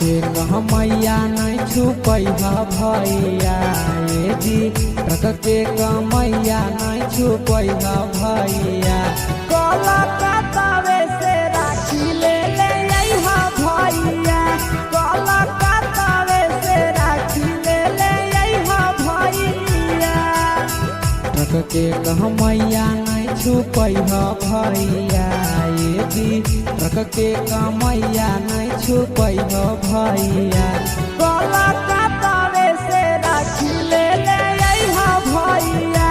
के मैया नहीं छुपैहा भैया ये जी रख के मैया नहीं छुपैहा भैया कलकत्तावे से राखी ले ले अइहा भैया कलकत्तावे से राखी ले ले अइहा भैया रख के मैया नहीं छुपैहा भैया ये जी रख के मैया नहीं छुपैहा भैया कलकत्तावे से राखी ले ले अइहा भैया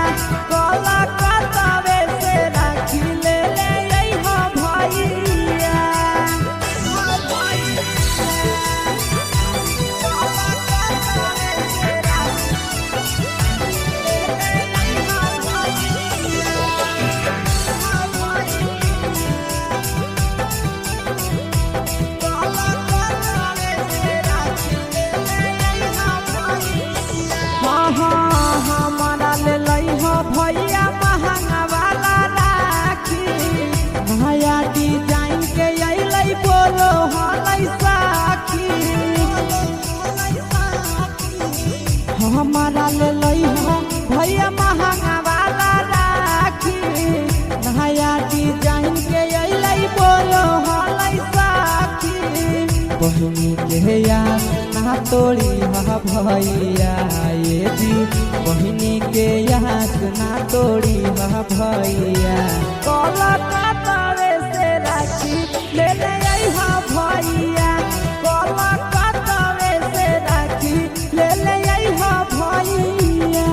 कलकत्तावे से राखी ले ले अइहा भैया हमारा ले लइहा भैया महंगा वाला राखी नया डिजाइन के अइलै बोलो हलै साखी हमारा ले लइहा भैया महंगा वाला राखी नया डिजाइन के अइलै बोलो हलै साखी बहिनी के यार ना तोड़ी हा भैया ये जी बहिनी के यहाँ ना तोड़ी हा भैया कलकत्तावे से राखी ले ले अइहा भैया कलकत्तावे से राखी ले ले अइहा भैया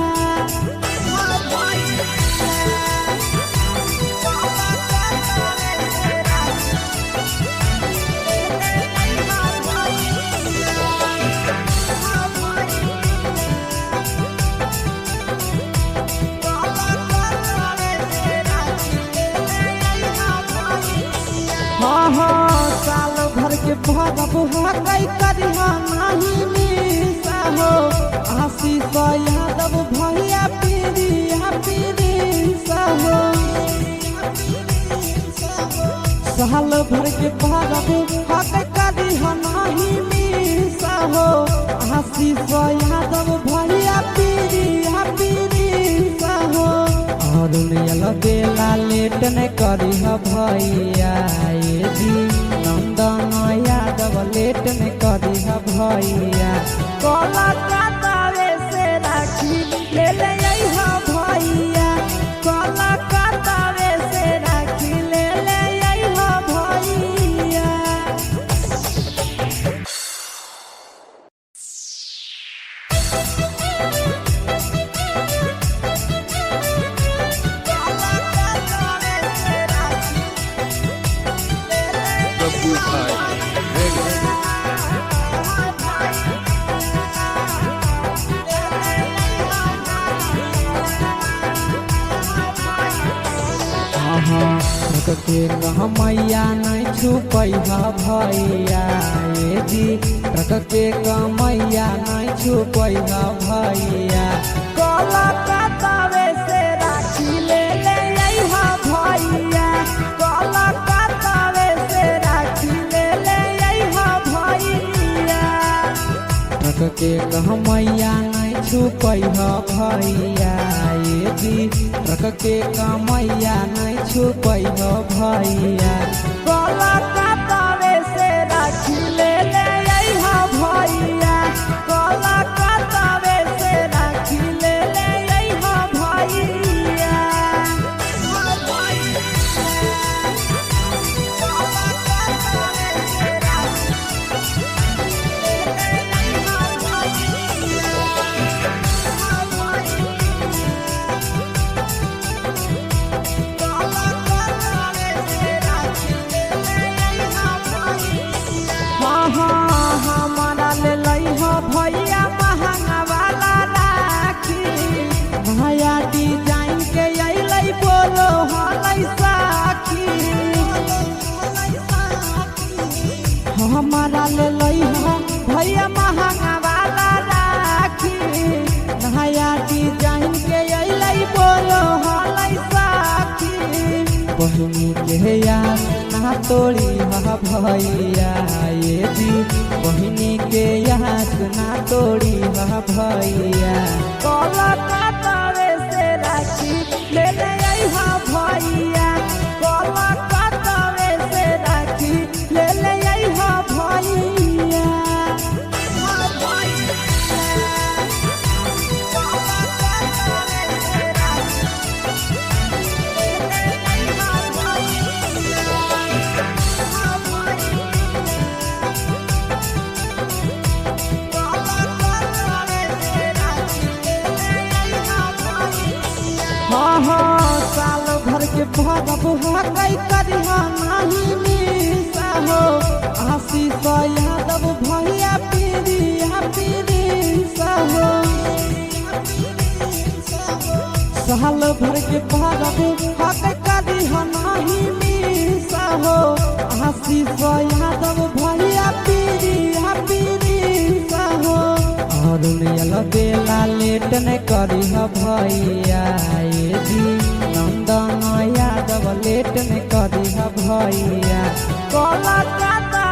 साल भर के भरब हकई करिहा नहीं मिसा हो आशीष यादव भैया पीरिया पीरिसा हो साल भर के भरब हकई करिहा नहीं मिसा हो आशीष यादव भैया पीरिया पीरिसा हो और बेला लेट न करी भैया ये जी नंदन यादव लेट न करी भैया कलकत्तावे से राखी ले ले अइहा भैया कलकत्तावे से राखी ले ले अइहा भैया के मैया नहीं छुपैहा भैया ये जी रख के मैया नहीं छुपैहा भैया कलकत्तावे से राखी ले ले अइहा भैया कलकत्तावे से राखी ले ले अइहा भैया रख के मैया नहीं छुपैहा भैया ये जी रख के मैया नहीं छुपैहा भैया कलकत्तावे से राखी ले ले अइहा भैया कलकत्तावे से राखी ले ले अइहा भैया कलकत्तावे से राखी ले ले अइहा तोड़ी हा भैया ये जी बहिनी के यहाँ ना तोड़ी हा भैया कलकत्ता से राखी ले ले अइहा भैया कलकत्ता से राखी ले ले अइहा भैया साल भर के भरब हकई करिहा नाही मिसा हो आशीष यादव भैया पीरिया पीरिसा हो साल भर के भरब हकई करिहा नाही मिसा हो आशीष यादव भैया पीरिया पीरिसा हो अरुण बेला लेट न करिह भैया ये जी नंदन यादव लेट न करिह भैया कलकत्ता